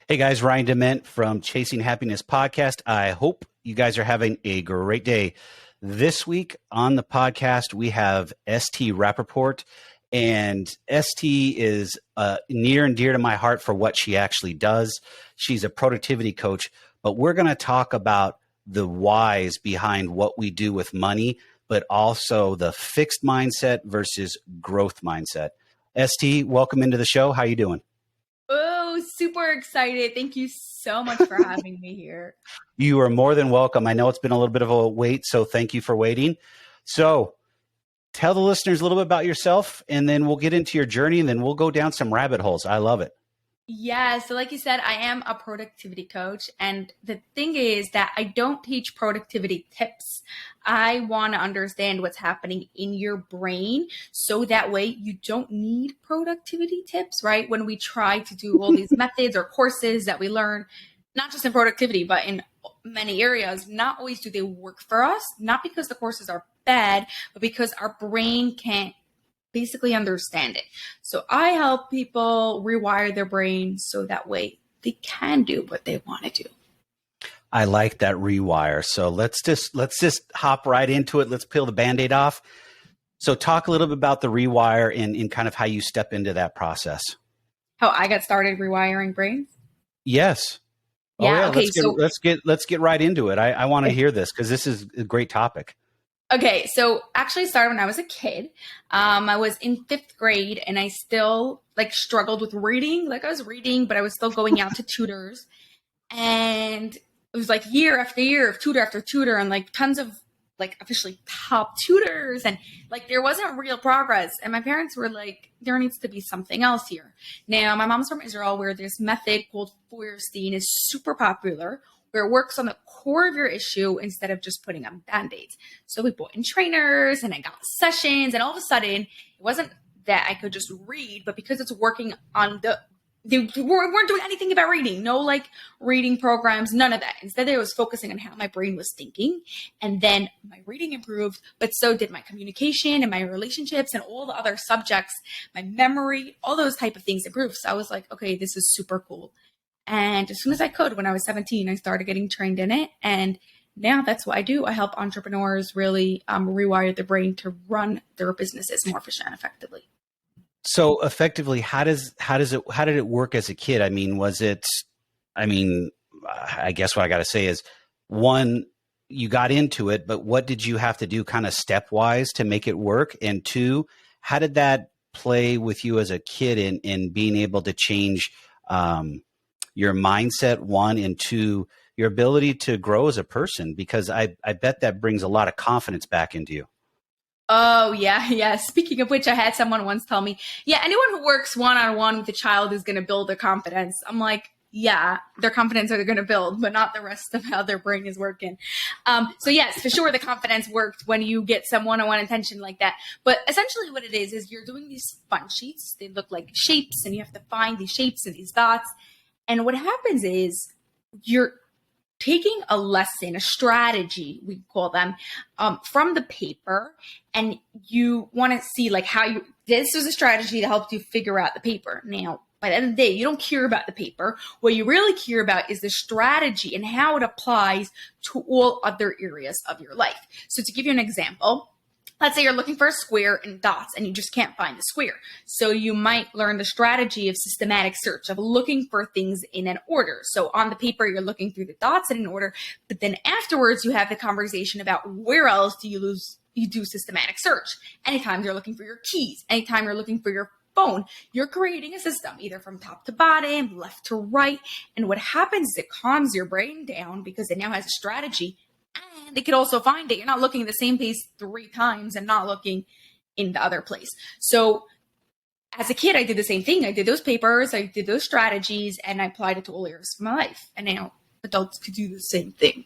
Hey guys, Ryan Dement from Chasing Happiness Podcast. I hope you guys are having a great day. This week on the podcast, we have ST Rappaport, and ST is near and dear to my heart for what she actually does. She's a productivity coach, but we're going to talk about the whys behind what we do with money, but also the fixed mindset versus growth mindset. ST, welcome into the show. How you doing? Oh, super excited. Thank you so much for having me here. You are more than welcome. I know it's been a little bit of a wait, so thank you for waiting. So tell the listeners a little bit about yourself, and then we'll get into your journey, and then we'll go down some rabbit holes. I love it. Yeah, so like you said, I am a productivity coach. And the thing is that I don't teach productivity tips. I want to understand what's happening in your brain so that way you don't need productivity tips, right? When we try to do all these methods or courses that we learn, not just in productivity, but in many areas, not always do they work for us, not because the courses are bad, but because our brain can't basically understand it. So I help people rewire their brain so that way they can do what they want to do. I like that rewire. So let's just hop right into it. Let's peel the Band-Aid off. So talk a little bit about the rewire and kind of how you step into that process. How I got started rewiring brains? Yes. Yeah. Oh, yeah. Okay. Let's get right into it. I want to hear this because this is a great topic. Okay, so actually it started when I was a kid. I was in fifth grade and I still struggled with reading. Like I was reading, but I was still going out to tutors. And it was year after year of tutor after tutor and tons of officially top tutors. And there wasn't real progress. And my parents were like, there needs to be something else here. Now, my mom's from Israel where this method called Feuerstein is super popular, where it works on the core of your issue instead of just putting on Band-Aids. So we brought in trainers and I got sessions, and all of a sudden it wasn't that I could just read, but because it's working on they weren't doing anything about reading, no reading programs, none of that. Instead, I was focusing on how my brain was thinking, and then my reading improved, but so did my communication and my relationships and all the other subjects, my memory, all those type of things improved. So I was like, okay, this is super cool. And as soon as I could, when I was 17, I started getting trained in it. And now that's what I do. I help entrepreneurs really rewire their brain to run their businesses more efficiently and effectively. So effectively, how did it work as a kid? I guess what I got to say is, one, you got into it, but what did you have to do kind of stepwise to make it work? And two, how did that play with you as a kid in being able to change your mindset, one, and two, your ability to grow as a person? Because I bet that brings a lot of confidence back into you. Oh, yeah, yeah. Speaking of which, I had someone once tell me, yeah, anyone who works one-on-one with a child is going to build their confidence. I'm like, yeah, their confidence are going to build, but not the rest of how their brain is working. So yes, for sure, the confidence worked when you get some one-on-one attention like that. But essentially what it is you're doing these fun sheets. They look like shapes, and you have to find these shapes and these dots. And what happens is you're taking a lesson, a strategy, we call them, from the paper, and you want to see this was a strategy that helped you figure out the paper. Now, by the end of the day, you don't care about the paper. What you really care about is the strategy and how it applies to all other areas of your life. So to give you an example, let's say you're looking for a square in dots and you just can't find the square. So you might learn the strategy of systematic search, of looking for things in an order. So on the paper, you're looking through the dots in an order, but then afterwards you have the conversation about where else do you do systematic search. Anytime you're looking for your keys, anytime you're looking for your phone, you're creating a system either from top to bottom, left to right. And what happens is it calms your brain down because it now has a strategy. And they could also find it. You're not looking at the same place 3 times and not looking in the other place. So as a kid, I did the same thing. I did those papers, I did those strategies, and I applied it to all areas of my life. And now adults could do the same thing.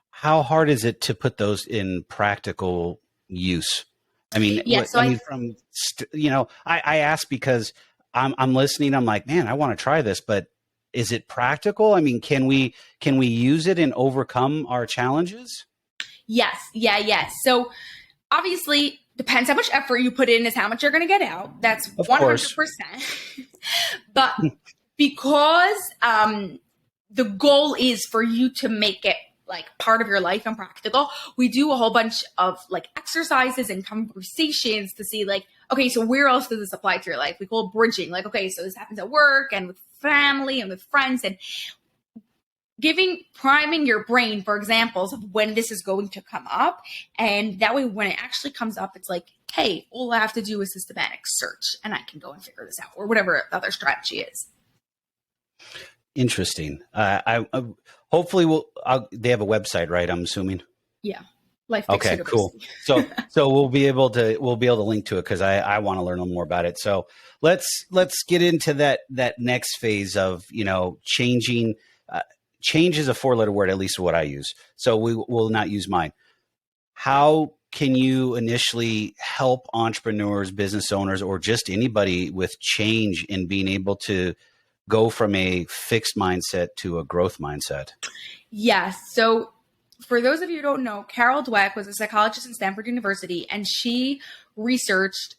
How hard is it to put those in practical use? I mean, yeah, I ask because I'm listening. I'm like, man, I want to try this, but is it practical? I mean, can we use it and overcome our challenges? Yes. Yeah. So obviously depends how much effort you put in is how much you're going to get out. That's 100%. But because the goal is for you to make it like part of your life and practical, we do a whole bunch of like exercises and conversations to see like, okay, so where else does this apply to your life? We call it bridging. Like, okay, so this happens at work and with family and with friends, and priming your brain for examples of when this is going to come up. And that way, when it actually comes up, it's like, hey, all I have to do is systematic search and I can go and figure this out, or whatever the other strategy is. Interesting. I hopefully they have a website, right? I'm assuming. Yeah. Life Okay, cool. So we'll be able to link to it because I want to learn a little more about it. So let's get into that next phase of, changing. Change is a 4-letter word, at least what I use. So we will not use mine. How can you initially help entrepreneurs, business owners, or just anybody with change in being able to go from a fixed mindset to a growth mindset? Yes. So for those of you who don't know, Carol Dweck was a psychologist in Stanford University, and she researched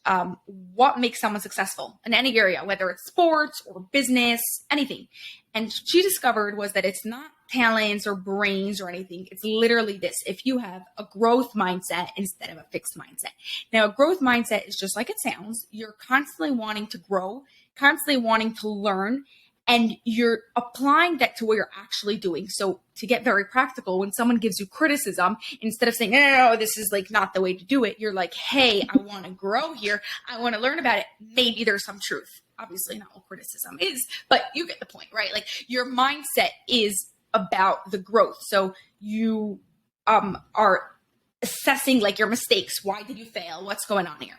what makes someone successful in any area, whether it's sports or business, anything. And she discovered was that it's not talents or brains or anything. It's literally this. If you have a growth mindset instead of a fixed mindset. Now, a growth mindset is just like it sounds. You're constantly wanting to grow, constantly wanting to learn, and you're applying that to what you're actually doing. So to get very practical, when someone gives you criticism, instead of saying, no, this is like not the way to do it, you're like, hey, I want to grow here. I want to learn about it. Maybe there's some truth. Obviously not all criticism is, but you get the point, right? Like your mindset is about the growth. So you are assessing like your mistakes. Why did you fail? What's going on here?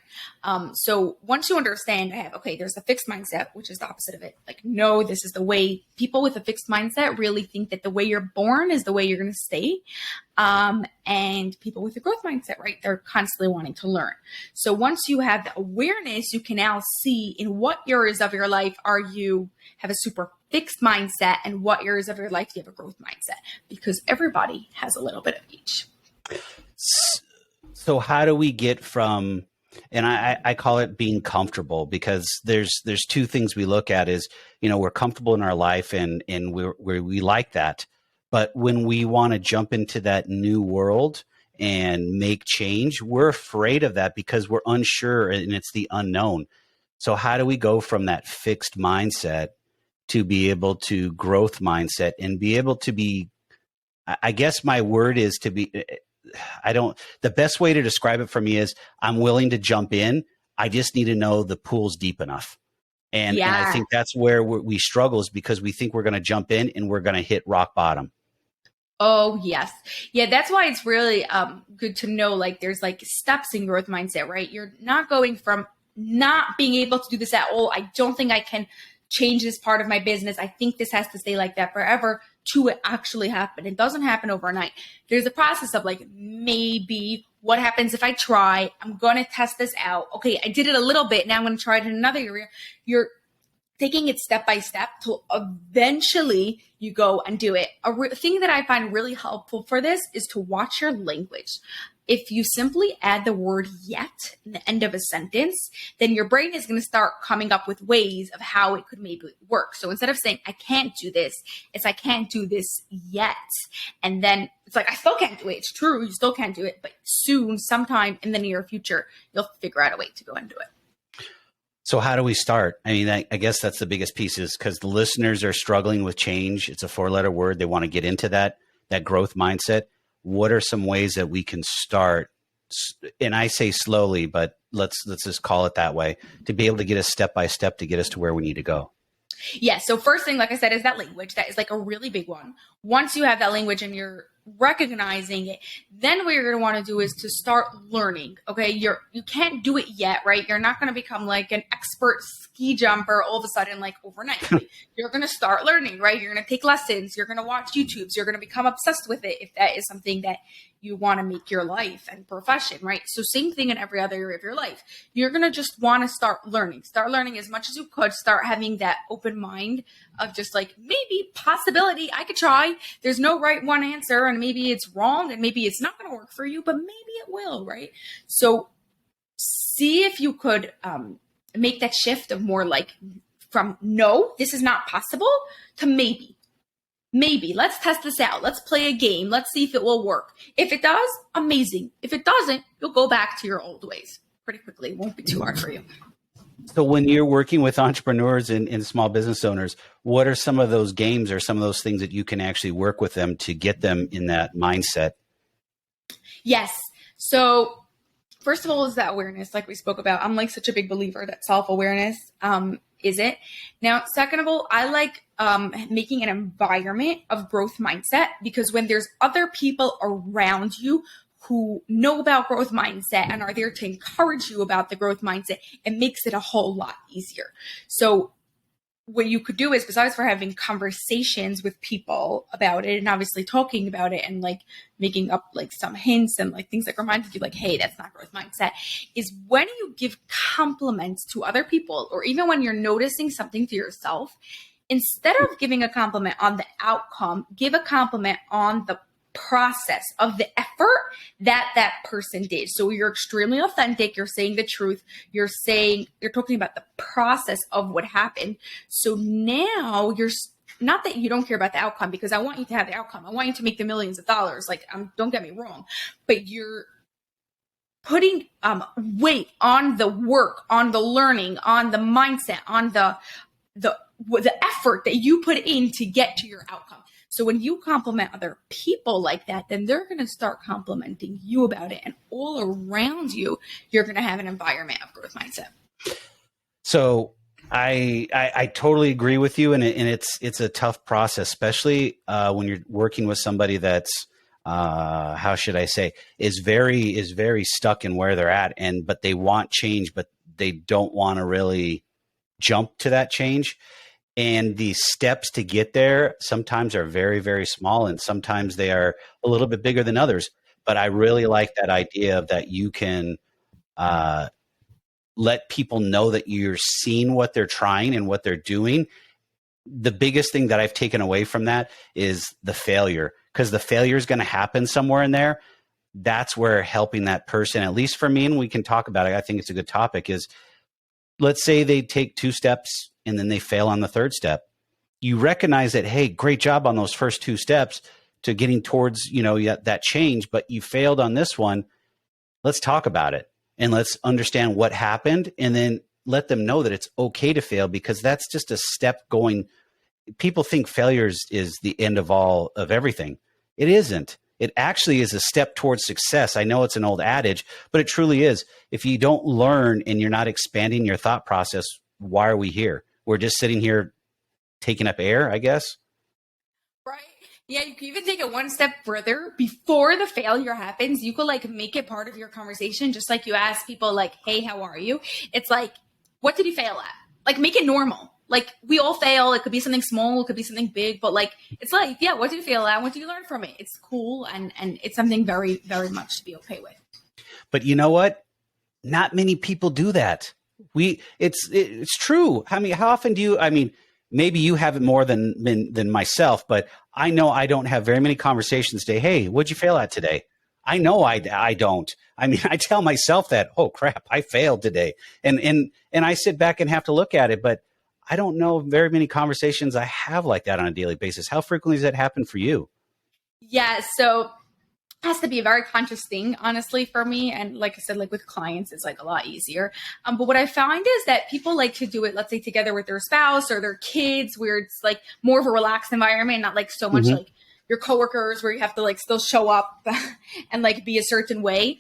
So once you understand, there's a fixed mindset, which is the opposite of it. Like, no, this is the way. People with a fixed mindset really think that the way you're born is the way you're going to stay. And people with a growth mindset, right? They're constantly wanting to learn. So once you have the awareness, you can now see in what areas of your life have a super fixed mindset, and what areas of your life do you have a growth mindset, because everybody has a little bit of each. So how do we get from, and I call it being comfortable, because there's two things we look at is, we're comfortable in our life and we like that. But when we want to jump into that new world and make change, we're afraid of that because we're unsure and it's the unknown. So how do we go from that fixed mindset to be able to growth mindset and be able to be, I guess my word is to be, the best way to describe it for me is I'm willing to jump in. I just need to know the pool's deep enough. And I think that's where we struggle, is because we think we're going to jump in and we're going to hit rock bottom. Oh, yes. Yeah, that's why it's really good to know, like, there's like steps in growth mindset, right? You're not going from not being able to do this at all. I don't think I can change this part of my business. I think this has to stay like that forever, to it actually happen. It doesn't happen overnight. There's a process of like, maybe what happens if I try? I'm going to test this out. Okay, I did it a little bit. Now I'm going to try it in another area. You're taking it step by step till eventually you go and do it. A thing that I find really helpful for this is to watch your language. If you simply add the word yet in the end of a sentence, then your brain is going to start coming up with ways of how it could maybe work. So instead of saying, I can't do this, it's I can't do this yet. And then it's like, I still can't do it. It's true, you still can't do it. But soon, sometime in the near future, you'll figure out a way to go and do it. So how do we start? I mean, I guess that's the biggest piece, is because the listeners are struggling with change. It's a 4-letter word. They want to get into that growth mindset. What are some ways that we can start? And I say slowly, but let's just call it that way, to be able to get us step by step to get us to where we need to go. Yeah. So first thing, like I said, is that language. That is like a really big one. Once you have that language and you're recognizing it, then what you're going to want to do is to start learning. Okay. You can't do it yet, right? You're not going to become like an expert ski jumper all of a sudden, like overnight. You're going to start learning, right? You're going to take lessons. You're going to watch YouTubes. You're going to become obsessed with it if that is something that you want to make your life and profession, right? So same thing in every other area of your life. You're going to just want to start learning as much as you could. Start having that open mind of just like, maybe possibility, I could try. There's no right one answer, and maybe it's wrong, and maybe it's not going to work for you, but maybe it will, right? So see if you could make that shift of more like from no, this is not possible, to maybe. Maybe. Let's test this out. Let's play a game. Let's see if it will work. If it does, amazing. If it doesn't, you'll go back to your old ways pretty quickly. It won't be too hard for you. So when you're working with entrepreneurs and small business owners, what are some of those games or some of those things that you can actually work with them to get them in that mindset? Yes. So first of all is that awareness, like we spoke about. I'm like such a big believer that self-awareness is it. Now, second of all, I like making an environment of growth mindset, because when there's other people around you who know about growth mindset and are there to encourage you about the growth mindset, it makes it a whole lot easier. So what you could do is, besides for having conversations with people about it and obviously talking about it and like making up like some hints and like things that reminded you like, hey, that's not growth mindset, is when you give compliments to other people, or even when you're noticing something to yourself, instead of giving a compliment on the outcome, give a compliment on the process of the effort that person did. So you're extremely authentic. You're saying the truth. You're talking about the process of what happened. So now you're not that you don't care about the outcome, because I want you to have the outcome. I want you to make the millions of dollars. Like, don't get me wrong, but you're putting weight on the work, on the learning, on the mindset, on the effort that you put in to get to your outcome. So when you compliment other people like that, then they're going to start complimenting you about it. And all around you, you're going to have an environment of growth mindset. So I totally agree with you. And it's a tough process, especially when you're working with somebody that's, how should I say, is very stuck in where they're at. But they want change, but they don't want to really jump to that change. And the steps to get there sometimes are very, very small, and sometimes they are a little bit bigger than others. But I really like that idea of that you can let people know that you're seeing what they're trying and what they're doing. The biggest thing that I've taken away from that is the failure, because the failure is going to happen somewhere in there. That's where helping that person, at least for me, and we can talk about it, I think it's a good topic, is let's say they take 2 steps and then they fail on the 3rd step. You recognize that, hey, great job on those first 2 steps to getting towards, that change, but you failed on this one. Let's talk about it and let's understand what happened, and then let them know that it's okay to fail, because that's just a step going. People think failures is the end of everything. It isn't. It actually is a step towards success. I know it's an old adage, but it truly is. If you don't learn and you're not expanding your thought process, why are we here? We're just sitting here taking up air, I guess. Right. Yeah, you can even take it one step further. Before the failure happens, you could like make it part of your conversation, just like you ask people like, hey, how are you? It's like, what did you fail at? Like, make it normal. Like, we all fail. It could be something small. It could be something big. But like, it's like, yeah, what did you fail at? What did you learn from it? It's cool. And it's something very, very much to be okay with. But you know what? Not many people do that. It's true. I mean, how often do you, maybe you have it more than myself, but I know I don't have very many conversations today. Hey, what'd you fail at today? I know I don't. I tell myself that, oh crap, I failed today. And I sit back and have to look at it, but I don't know very many conversations I have like that on a daily basis. How frequently does that happen for you? Yeah. So has to be a very conscious thing, honestly, for me. And like I said, like with clients, it's like a lot easier. But what I find is that people like to do it, let's say together with their spouse or their kids, where it's like more of a relaxed environment, not like so much like your coworkers where you have to like still show up and like be a certain way.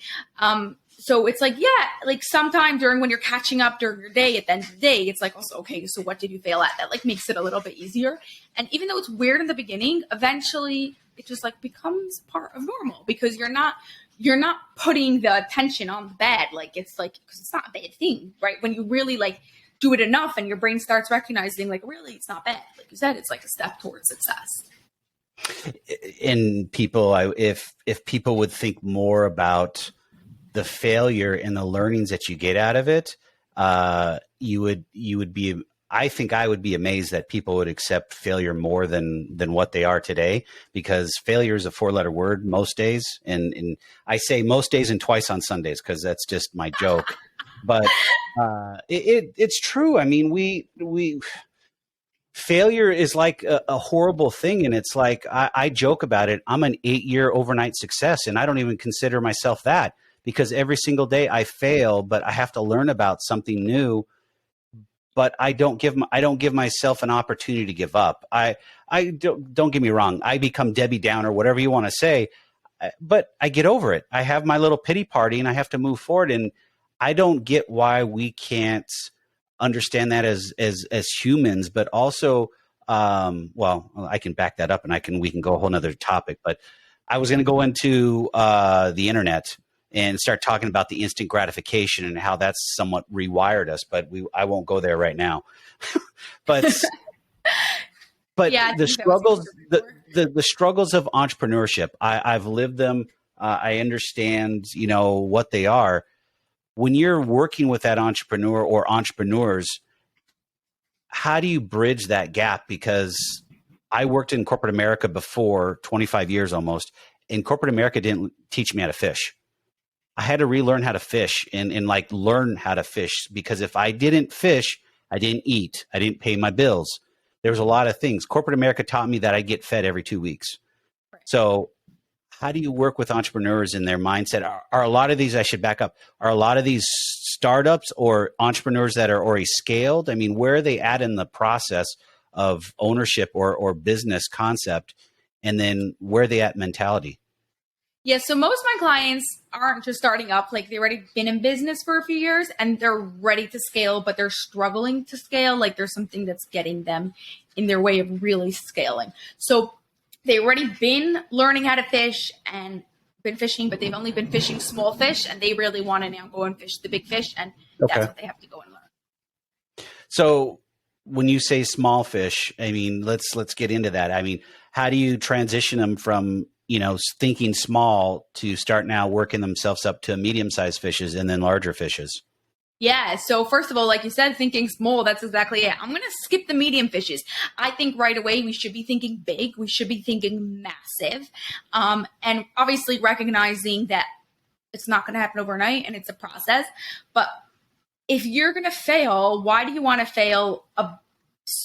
So it's like, yeah, like sometime during when you're catching up during your day, at the end of the day, it's like, also, okay, so what did you fail at? That like makes it a little bit easier. And even though it's weird in the beginning, eventually it just like becomes part of normal, because you're not putting the attention on the bad. Like it's like, because it's not a bad thing, right? When you really like do it enough and your brain starts recognizing like, really, it's not bad. Like you said, it's like a step towards success. And people, if people would think more about the failure and the learnings that you get out of it, you would be, I think I would be amazed that people would accept failure more than what they are today, because failure is a 4-letter word most days. And I say most days and twice on Sundays, because that's just my joke. But it's true. I mean, we failure is like a horrible thing. And it's like, I joke about it. I'm an 8-year overnight success, and I don't even consider myself that, because every single day I fail, but I have to learn about something new. But I don't give myself an opportunity to give up. I don't get me wrong. I become Debbie Downer, whatever you want to say, but I get over it. I have my little pity party, and I have to move forward. And I don't get why we can't understand that as humans, but also, well, I can back that up, and we can go a whole nother topic. But I was going to go into the internet and start talking about the instant gratification and how that's somewhat rewired us, but I won't go there right now. but Yeah, the struggles, the struggles of entrepreneurship, I've lived them. I understand, what they are. When you're working with that entrepreneur or entrepreneurs, how do you bridge that gap? Because I worked in corporate America before, 25 years almost, and corporate America didn't teach me how to fish. I had to relearn how to fish and like learn how to fish, because if I didn't fish, I didn't eat. I didn't pay my bills. There was a lot of things. Corporate America taught me that I get fed every 2 weeks. So how do you work with entrepreneurs in their mindset? Are a lot of these, I should back up, are a lot of these startups or entrepreneurs that are already scaled? I mean, where are they at in the process of ownership or business concept? And then where are they at mentality? Yeah, so most of my clients aren't just starting up. Like, they've already been in business for a few years and they're ready to scale, but they're struggling to scale. Like, there's something that's getting them in their way of really scaling. So they've already been learning how to fish and been fishing, but they've only been fishing small fish, and they really want to now go and fish the big fish. And that's what they have to go and learn. So when you say small fish, I mean, let's get into that. I mean, how do you transition them from, thinking small to start now working themselves up to medium-sized fishes and then larger fishes? Yeah. So first of all, like you said, thinking small, that's exactly it. I'm going to skip the medium fishes. I think right away we should be thinking big. We should be thinking massive. And obviously recognizing that it's not going to happen overnight and it's a process. But if you're going to fail, why do you want to fail a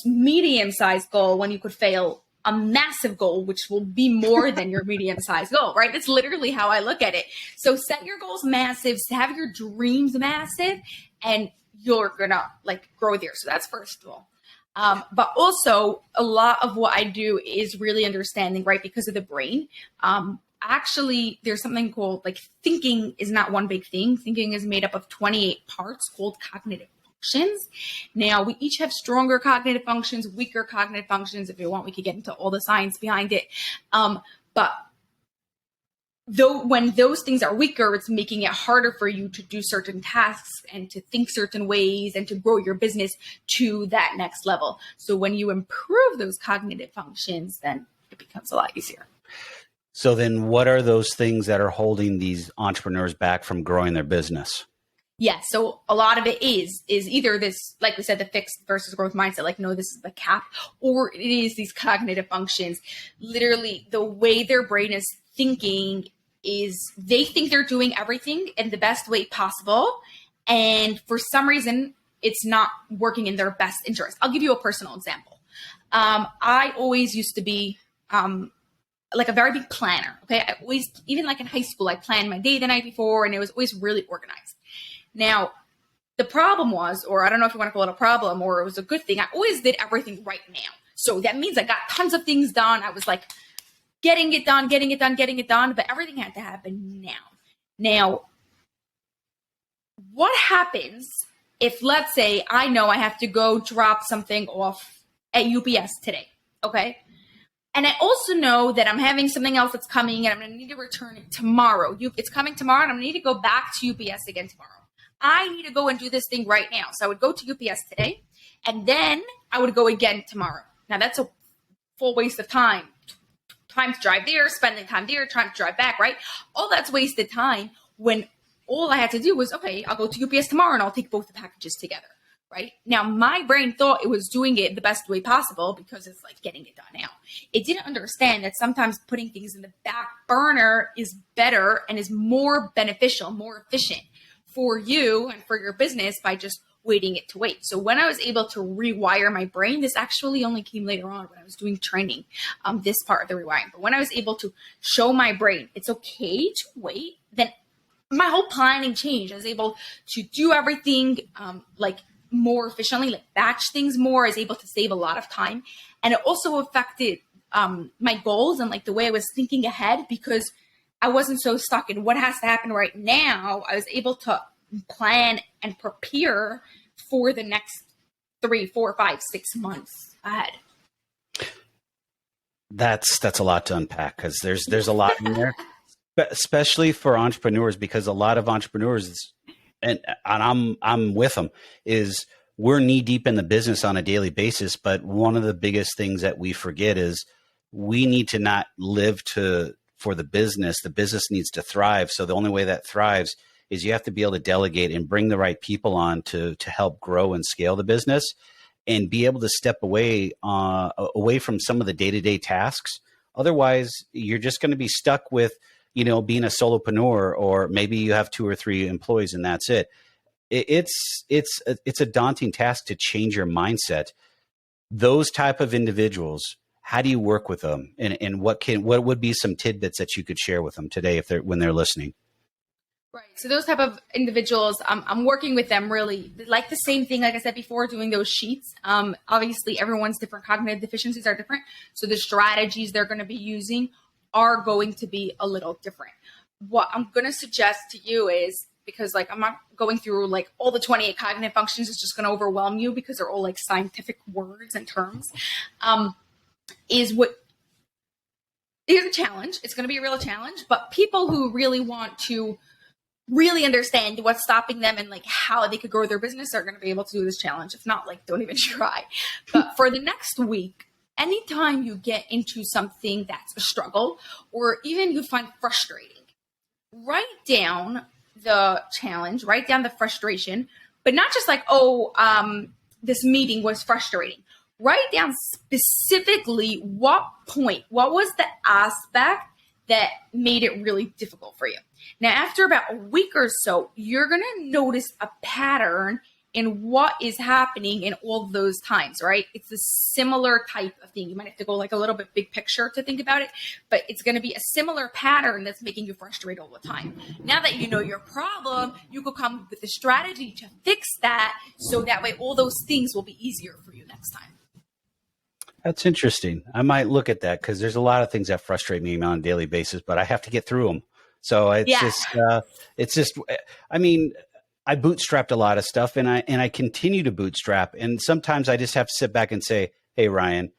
medium-sized goal when you could fail a massive goal, which will be more than your medium-sized goal, right? That's literally how I look at it. So set your goals massive, have your dreams massive, and you're gonna grow there. So that's first of all. But also, a lot of what I do is really understanding, right? Because of the brain. Actually, there's something called thinking is not one big thing. Thinking is made up of 28 parts called cognitive functions. Now, we each have stronger cognitive functions, weaker cognitive functions. If you want, we could get into all the science behind it. But when those things are weaker, it's making it harder for you to do certain tasks and to think certain ways and to grow your business to that next level. So when you improve those cognitive functions, then it becomes a lot easier. So then what are those things that are holding these entrepreneurs back from growing their business? Yeah, so a lot of it is either this, like we said, the fixed versus growth mindset, no, this is the cap, or it is these cognitive functions. Literally, the way their brain is thinking is they think they're doing everything in the best way possible, and for some reason, it's not working in their best interest. I'll give you a personal example. I always used to be a very big planner. Okay, I always, even in high school, I planned my day the night before, and it was always really organized. Now, the problem was, or I don't know if you want to call it a problem or it was a good thing, I always did everything right now. So that means I got tons of things done. I was getting it done, but everything had to happen now. Now, what happens if, let's say, I know I have to go drop something off at UPS today, okay? And I also know that I'm having something else that's coming and I'm going to need to return it tomorrow. It's coming tomorrow and I'm going to need to go back to UPS again tomorrow. I need to go and do this thing right now. So I would go to UPS today and then I would go again tomorrow. Now that's a full waste of time. Time to drive there, spending time there, trying to drive back, right? All that's wasted time when all I had to do was, okay, I'll go to UPS tomorrow and I'll take both the packages together, right? Now my brain thought it was doing it the best way possible because it's getting it done now. It didn't understand that sometimes putting things in the back burner is better and is more beneficial, more efficient for you and for your business by just waiting it to wait. So when I was able to rewire my brain, this actually only came later on when I was doing training, this part of the rewiring. But when I was able to show my brain it's okay to wait, then my whole planning changed. I was able to do everything like more efficiently, like batch things more. I was able to save a lot of time. And it also affected my goals and like the way I was thinking ahead, because I wasn't so stuck in what has to happen right now. I was able to plan and prepare for the next 3, 4, 5, 6 months ahead. That's a lot to unpack, because there's a lot in there, especially for entrepreneurs, because a lot of entrepreneurs, and I'm with them, is we're knee deep in the business on a daily basis. But one of the biggest things that we forget is we need to not live for the business. The business needs to thrive. So the only way that thrives is you have to be able to delegate and bring the right people on to help grow and scale the business, and be able to step away from some of the day-to-day tasks. Otherwise, you're just going to be stuck with, being a solopreneur, or maybe you have 2 or 3 employees and that's it. It's a daunting task to change your mindset. Those type of individuals, how do you work with them, and what would be some tidbits that you could share with them today when they're listening? Right. So those type of individuals, I'm working with them really like the same thing, like I said before, doing those sheets. Obviously, everyone's different cognitive deficiencies are different. So the strategies they're going to be using are going to be a little different. What I'm going to suggest to you is, because like I'm not going through like all the 28 cognitive functions, it's just going to overwhelm you because they're all like scientific words and terms, is a challenge. It's going to be a real challenge, but people who really want to really understand what's stopping them and like how they could grow their business are going to be able to do this challenge. If not, like, don't even try. But for the next week, anytime you get into something that's a struggle, or even you find frustrating, write down the challenge, write down the frustration, but not just like, this meeting was frustrating. Write down specifically what was the aspect that made it really difficult for you. Now, after about a week or so, you're going to notice a pattern in what is happening in all those times, right? It's a similar type of thing. You might have to go like a little bit big picture to think about it, but it's going to be a similar pattern that's making you frustrated all the time. Now that you know your problem, you could come up with a strategy to fix that, so that way all those things will be easier for you next time. That's interesting. I might look at that, because there's a lot of things that frustrate me on a daily basis, but I have to get through them. So it's just, I mean, I bootstrapped a lot of stuff, and I continue to bootstrap. And sometimes I just have to sit back and say, hey, Ryan,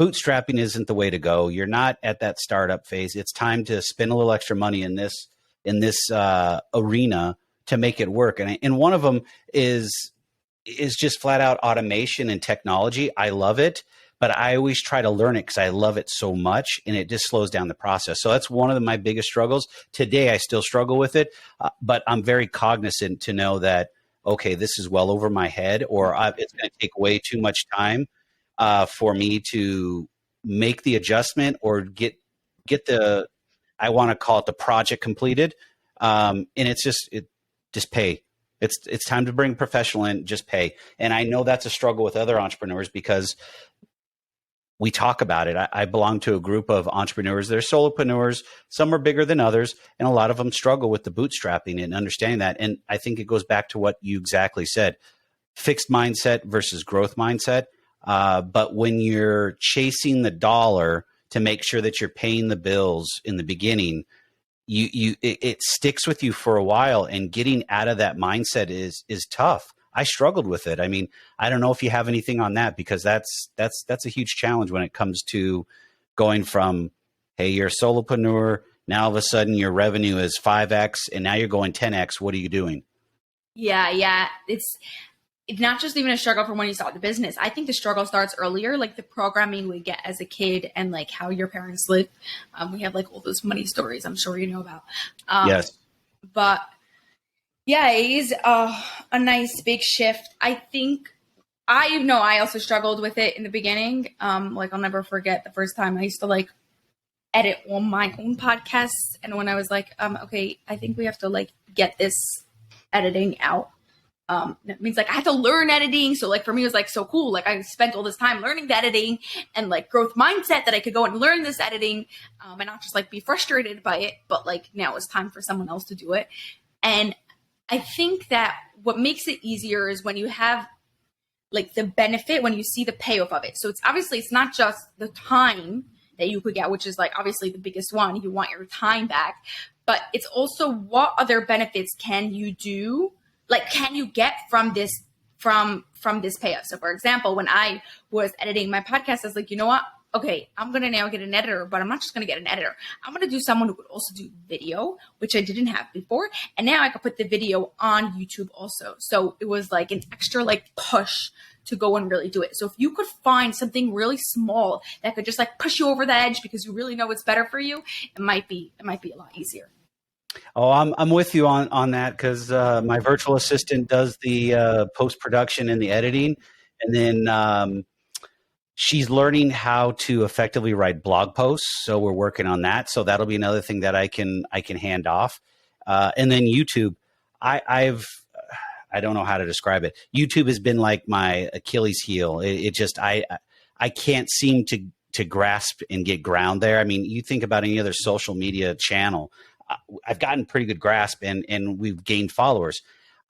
bootstrapping isn't the way to go. You're not at that startup phase. It's time to spend a little extra money in this arena to make it work. And one of them is just flat out automation and technology. I love it, but I always try to learn it because I love it so much, and it just slows down the process. So that's one of my biggest struggles. Today, I still struggle with it, but I'm very cognizant to know that, okay, this is well over my head, or it's going to take way too much time for me to make the adjustment or get the, I want to call it the project completed. And it's just pay. It's time to bring a professional in, just pay. And I know that's a struggle with other entrepreneurs, because we talk about it. I belong to a group of entrepreneurs. They're solopreneurs. Some are bigger than others, and a lot of them struggle with the bootstrapping and understanding that. And I think it goes back to what you exactly said: fixed mindset versus growth mindset. But when you're chasing the dollar to make sure that you're paying the bills in the beginning, it sticks with you for a while, and getting out of that mindset is tough. I struggled with it. I mean, I don't know if you have anything on that, because that's a huge challenge when it comes to going from, hey, you're a solopreneur, now all of a sudden your revenue is 5x, and now you're going 10x. What are you doing? Yeah. It's not just even a struggle from when you start the business. I think the struggle starts earlier, like the programming we get as a kid, and like how your parents live. We have like all those money stories I'm sure you know about. Yes. But yeah, it is a nice big shift. I think I also struggled with it in the beginning. Like, I'll never forget the first time I used to like edit on my own podcasts. And when I was like, okay, I think we have to like get this editing out. That means like I had to learn editing. So like for me, it was like so cool. Like I spent all this time learning the editing and like growth mindset that I could go and learn this editing, and not just like be frustrated by it, but like now it's time for someone else to do it. And I think that what makes it easier is when you have like the benefit, when you see the payoff of it. So it's not just the time that you could get, which is like obviously the biggest one. You want your time back, but it's also what other benefits can you do? Like, can you get from this payoff? So for example, when I was editing my podcast, I was like, you know what? Okay, I'm going to now get an editor, but I'm not just going to get an editor. I'm going to do someone who could also do video, which I didn't have before. And now I could put the video on YouTube also. So it was like an extra like push to go and really do it. So if you could find something really small that could just like push you over the edge because you really know it's better for you, it might be a lot easier. Oh, I'm with you on that because my virtual assistant does the post-production and the editing, and then she's learning how to effectively write blog posts. So we're working on that. So that'll be another thing that I can hand off. And then YouTube, I don't know how to describe it. YouTube has been like my Achilles heel. It just I can't seem to grasp and get ground there. I mean, you think about any other social media channel. I've gotten pretty good grasp and we've gained followers.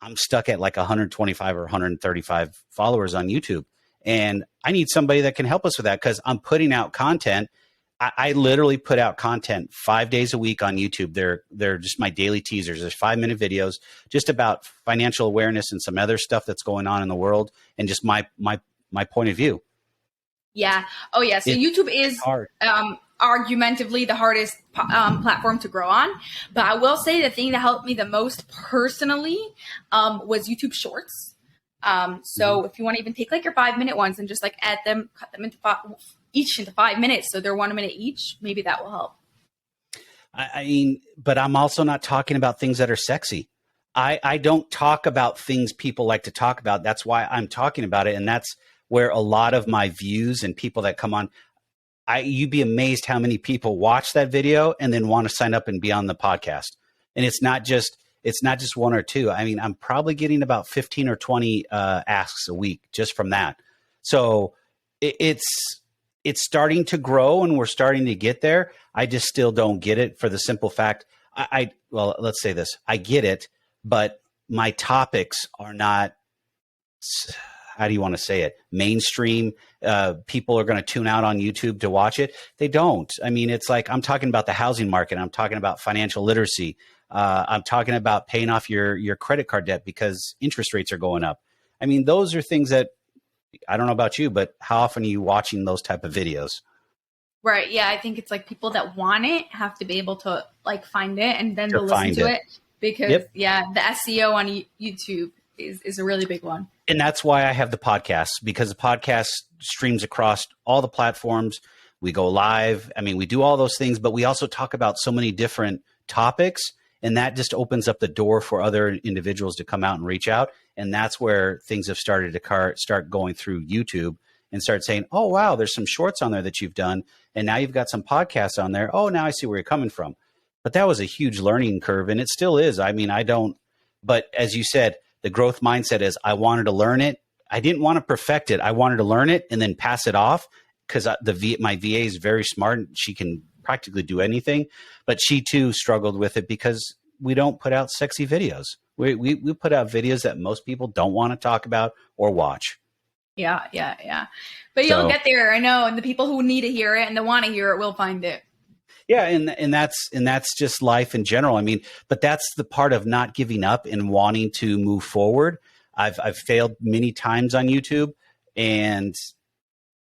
I'm stuck at like 125 or 135 followers on YouTube. And I need somebody that can help us with that because I'm putting out content. I literally put out content 5 days a week on YouTube. They're just my daily teasers. There's 5-minute videos just about financial awareness and some other stuff that's going on in the world and just my point of view. Yeah. Oh yeah. So YouTube is hard. Argumentatively the hardest platform to grow on. But I will say the thing that helped me the most personally was YouTube Shorts. So if you want to even take like your 5-minute ones and just like cut them into each into 5 minutes, so they're 1 minute each, maybe that will help. I mean, but I'm also not talking about things that are sexy. I don't talk about things people like to talk about. That's why I'm talking about it. And that's where a lot of my views and people that come on, you'd be amazed how many people watch that video and then want to sign up and be on the podcast. And it's not just one or two. I mean, I'm probably getting about 15 or 20 asks a week just from that. So it's starting to grow and we're starting to get there. I just still don't get it for the simple fact. Well, let's say this. I get it, but my topics are not, how do you want to say it? Mainstream. People are going to tune out on YouTube to watch it. They don't. I mean, it's like I'm talking about the housing market. I'm talking about financial literacy. I'm talking about paying off your credit card debt because interest rates are going up. I mean, those are things that I don't know about you, but how often are you watching those type of videos? Right. Yeah. I think it's like people that want it have to be able to like find it and then they'll listen to it because the SEO on YouTube is a really big one. And that's why I have the podcast, because the podcast streams across all the platforms. We go live. I mean, we do all those things, but we also talk about so many different topics. And that just opens up the door for other individuals to come out and reach out. And that's where things have started to start going through YouTube and start saying, oh, wow, there's some shorts on there that you've done. And now you've got some podcasts on there. Oh, now I see where you're coming from. But that was a huge learning curve. And it still is. I mean, but as you said, the growth mindset is I wanted to learn it. I didn't want to perfect it. I wanted to learn it and then pass it off because my VA is very smart. She can practically do anything, but she too struggled with it because we don't put out sexy videos. We put out videos that most people don't want to talk about or watch. Yeah. But you'll get there. I know. And the people who need to hear it and they want to hear it will find it. Yeah. And that's just life in general. I mean, but that's the part of not giving up and wanting to move forward. I've failed many times on YouTube and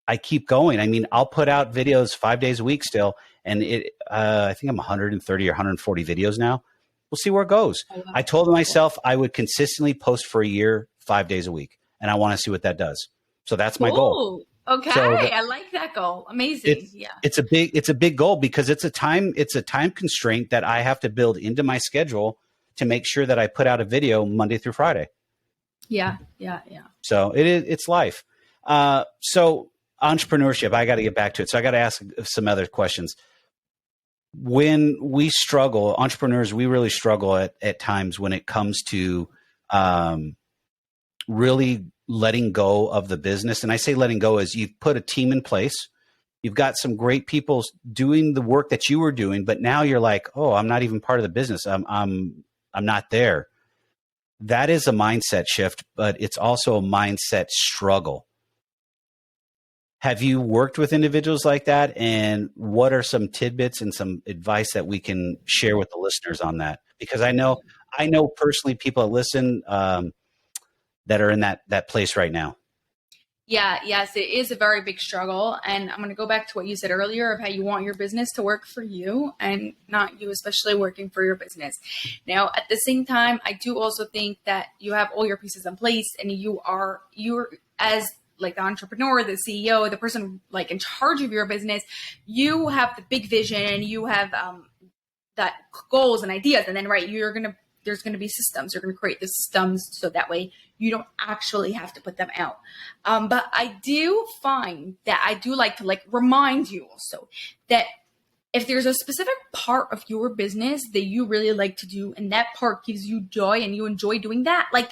I keep going. I mean, I'll put out videos 5 days a week still. And I think I'm 130 or 140 videos now. We'll see where it goes. Oh, wow. I told myself I would consistently post for a year, 5 days a week. And I want to see what that does. So that's my goal. Okay. So I like that goal. Amazing. It's a big goal because it's a time constraint that I have to build into my schedule to make sure that I put out a video Monday through Friday. Yeah. So it's life. So entrepreneurship, I got to get back to it. So I got to ask some other questions. When we struggle, entrepreneurs, we really struggle at times when it comes to um, really letting go of the business. And I say letting go as you've put a team in place. You've got some great people doing the work that you were doing, but now you're like, oh, I'm not even part of the business. I'm not there. That is a mindset shift, but it's also a mindset struggle. Have you worked with individuals like that? And what are some tidbits and some advice that we can share with the listeners on that? Because I know personally people that listen that are in that place right now. Yeah, yes, it is a very big struggle. And I'm going to go back to what you said earlier of how you want your business to work for you and not you, especially working for your business. Now, at the same time, I do also think that you have all your pieces in place and you're as like the entrepreneur, the CEO, the person like in charge of your business, you have the big vision and you have that goals and ideas. And then, right, there's going to be systems. You're going to create the systems so that way you don't actually have to put them out. But I do find that I do like to like remind you also that if there's a specific part of your business that you really like to do and that part gives you joy and you enjoy doing that, like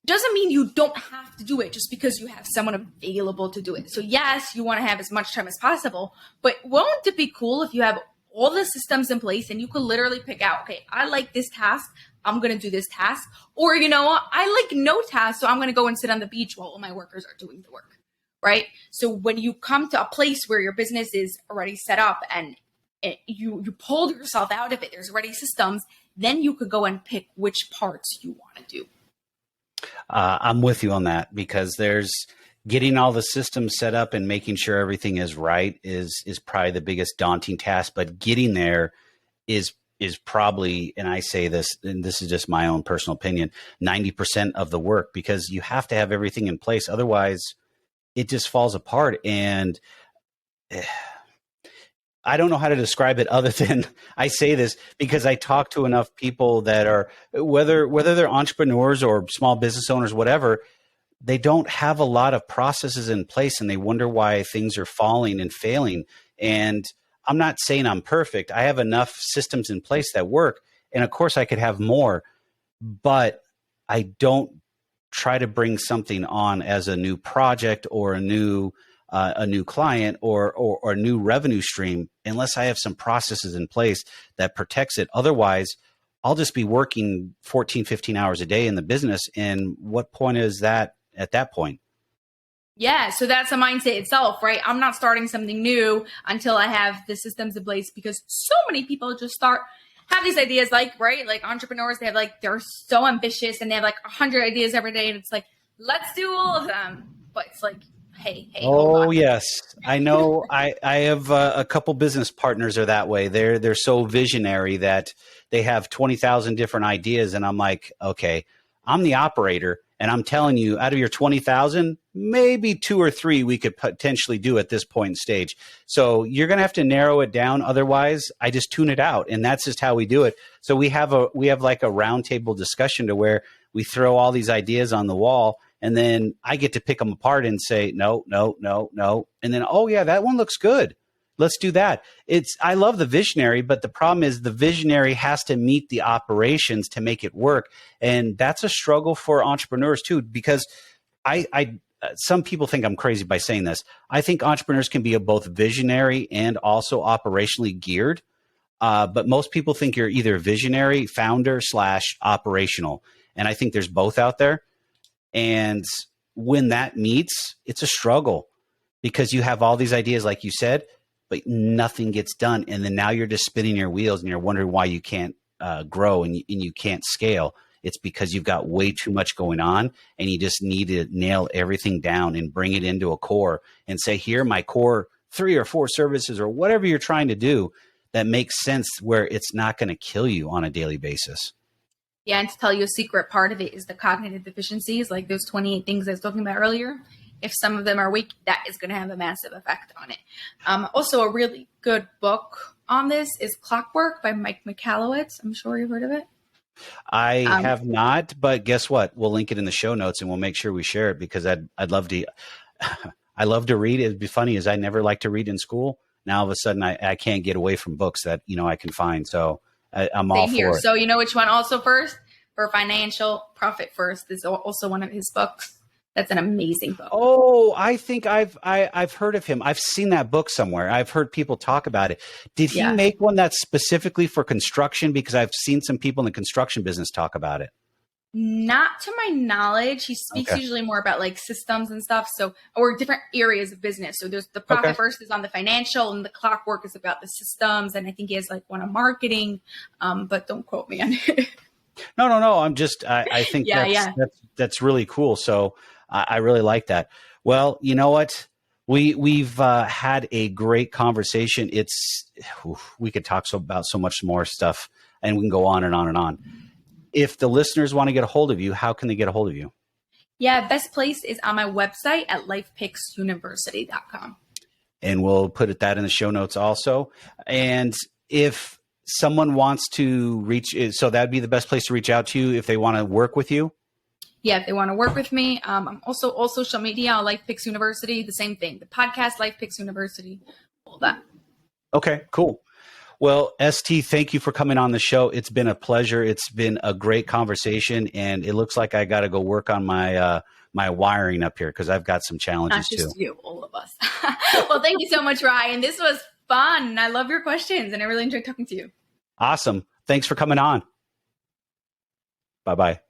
doesn't mean you don't have to do it just because you have someone available to do it. So yes, you want to have as much time as possible, but won't it be cool if you have all the systems in place and you could literally pick out, okay, I like this task, I'm going to do this task. Or, you know what, I like no task, so I'm going to go and sit on the beach while all my workers are doing the work, right? So when you come to a place where your business is already set up and you pulled yourself out of it, there's already systems, then you could go and pick which parts you want to do. I'm with you on that because there's getting all the systems set up and making sure everything is right is probably the biggest daunting task. But getting there is probably, and I say this, and this is just my own personal opinion, 90% of the work because you have to have everything in place. Otherwise, it just falls apart. And I don't know how to describe it other than I say this because I talk to enough people that are, whether they're entrepreneurs or small business owners, whatever, they don't have a lot of processes in place and they wonder why things are falling and failing. And I'm not saying I'm perfect. I have enough systems in place that work. And of course I could have more, but I don't try to bring something on as a new project or a new client or a new revenue stream unless I have some processes in place that protects it. Otherwise, I'll just be working 14, 15 hours a day in the business. And what point is that at that point? Yeah, so that's a mindset itself, right? I'm not starting something new until I have the systems in place because so many people just have these ideas like, right? Like entrepreneurs, they're so ambitious and they have like 100 ideas every day. And it's like, let's do all of them. But it's like, hey, oh yes, I know. I have a couple business partners are that way. They're so visionary that they have 20,000 different ideas, and I'm like, okay, I'm the operator, and I'm telling you, out of your 20,000, maybe 2 or 3 we could potentially do at this point in stage. So you're gonna have to narrow it down. Otherwise, I just tune it out, and that's just how we do it. So we have like a roundtable discussion to where we throw all these ideas on the wall. And then I get to pick them apart and say, no. And then, oh yeah, that one looks good. Let's do that. I love the visionary, but the problem is the visionary has to meet the operations to make it work. And that's a struggle for entrepreneurs too, because some people think I'm crazy by saying this. I think entrepreneurs can be both visionary and also operationally geared. But most people think you're either visionary, founder / operational. And I think there's both out there. And when that meets, it's a struggle because you have all these ideas, like you said, but nothing gets done. And then now you're just spinning your wheels and you're wondering why you can't grow and you can't scale. It's because you've got way too much going on and you just need to nail everything down and bring it into a core and say, here, my core 3 or 4 services or whatever you're trying to do that makes sense where it's not going to kill you on a daily basis. Yeah, and to tell you a secret, part of it is the cognitive deficiencies, like those 28 things I was talking about earlier. If some of them are weak, that is going to have a massive effect on it. Also, a really good book on this is Clockwork by Mike Michalowicz. I'm sure you've heard of it. I have not, but guess what? We'll link it in the show notes and we'll make sure we share it because I'd love to. I love to read. It'd be funny as I never liked to read in school. Now all of a sudden I can't get away from books that I can find. So I'm all for it. So you know which one also first for financial. Profit First is also one of his books. That's an amazing book. Oh, I think I've heard of him. I've seen that book somewhere. I've heard people talk about it. Did he make one that's specifically for construction? Because I've seen some people in the construction business talk about it. Not to my knowledge. He speaks usually more about like systems and stuff. So, or different areas of business. So there's the Profit First is on the financial, and the Clockwork is about the systems. And I think he has like one on marketing, but don't quote me on it. No. I'm just, I think that's really cool. So I really like that. Well, you know what? We've had a great conversation. We could talk about so much more stuff, and we can go on and on and on. If the listeners want to get a hold of you, how can they get a hold of you? Yeah, best place is on my website at lifepicksuniversity.com. And we'll put that in the show notes also. And if someone wants to reach, so that'd be the best place to reach out to you if they want to work with you? Yeah, if they want to work with me. I'm also all social media, Life Picks University, the same thing. The podcast, Life Picks University, all that. Okay, cool. Well, ST, thank you for coming on the show. It's been a pleasure. It's been a great conversation, and it looks like I got to go work on my my wiring up here because I've got some challenges too. Not just you, all of us. Well, thank you so much, Ryan. This was fun. I love your questions, and I really enjoyed talking to you. Awesome. Thanks for coming on. Bye-bye.